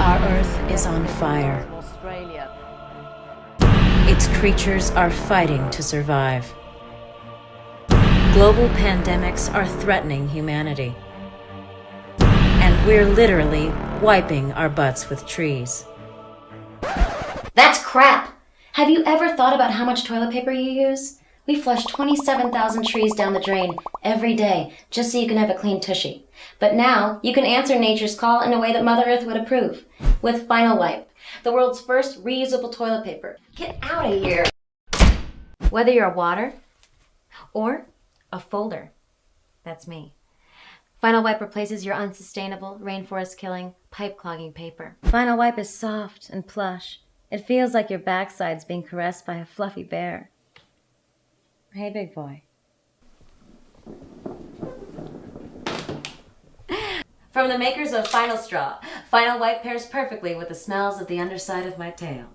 Our Earth is on fire. Its creatures are fighting to survive. Global pandemics are threatening humanity. And we're literally wiping our butts with trees. That's crap! Have you ever thought about how much toilet paper you use? We flush 27,000 trees down the drain every day just so you can have a clean tushy. But now, you can answer nature's call in a way that Mother Earth would approve. With FinalWipe, the world's first reusable toilet paper. Get out of here! Whether you're a water or a folder, that's me. FinalWipe replaces your unsustainable, rainforest-killing, pipe-clogging paper. FinalWipe is soft and plush. It feels like your backside's being caressed by a fluffy bear. Hey, big boy. From the makers of Final Straw, FinalWipe pairs perfectly with the smells of the underside of my tail.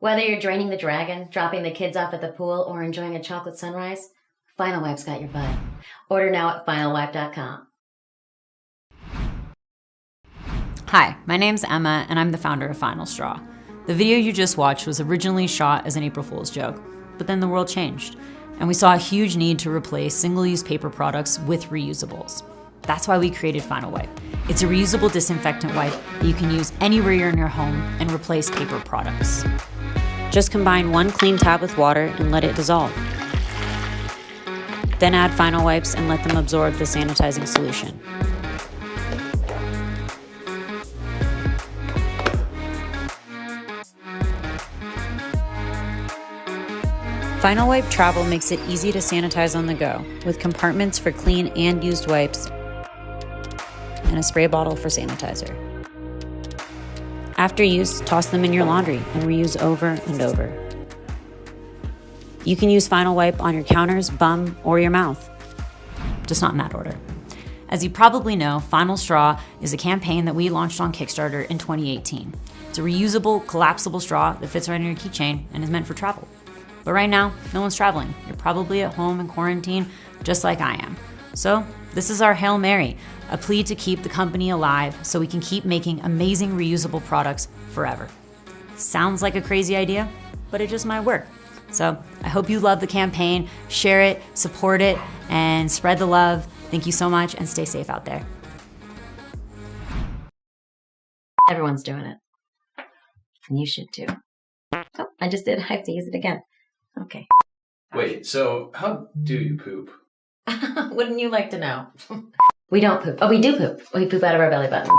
Whether you're draining the dragon, dropping the kids off at the pool, or enjoying a chocolate sunrise, FinalWipe's got your butt. Order now at FinalWipe.com. Hi, my name's Emma, and I'm the founder of Final Straw. The video you just watched was originally shot as an April Fool's joke, but then the world changed, and we saw a huge need to replace single-use paper products with reusables. That's why we created FinalWipe. It's a reusable disinfectant wipe that you can use anywhere you're in your home and replace paper products. Just combine one CleanTab with water and let it dissolve. Then add FinalWipes and let them absorb the sanitizing solution. FinalWipe Travel makes it easy to sanitize on the go, with compartments for clean and used wipes and a spray bottle for sanitizer. After use, toss them in your laundry and reuse over and over. You can use FinalWipe on your counters, bum, or your mouth. Just not in that order. As you probably know, Final Straw is a campaign that we launched on Kickstarter in 2018. It's a reusable, collapsible straw that fits right in your keychain and is meant for travel. But right now, no one's traveling. You're probably at home in quarantine, just like I am. So this is our Hail Mary, a plea to keep the company alive so we can keep making amazing reusable products forever. Sounds like a crazy idea, but it just might work. So I hope you love the campaign, share it, support it, and spread the love. Thank you so much, and stay safe out there. Everyone's doing it. And you should too. Oh, I just did. I have to use it again. Okay. Wait, so how do you poop? Wouldn't you like to know? We don't poop. Oh, we do poop. We poop out of our belly button.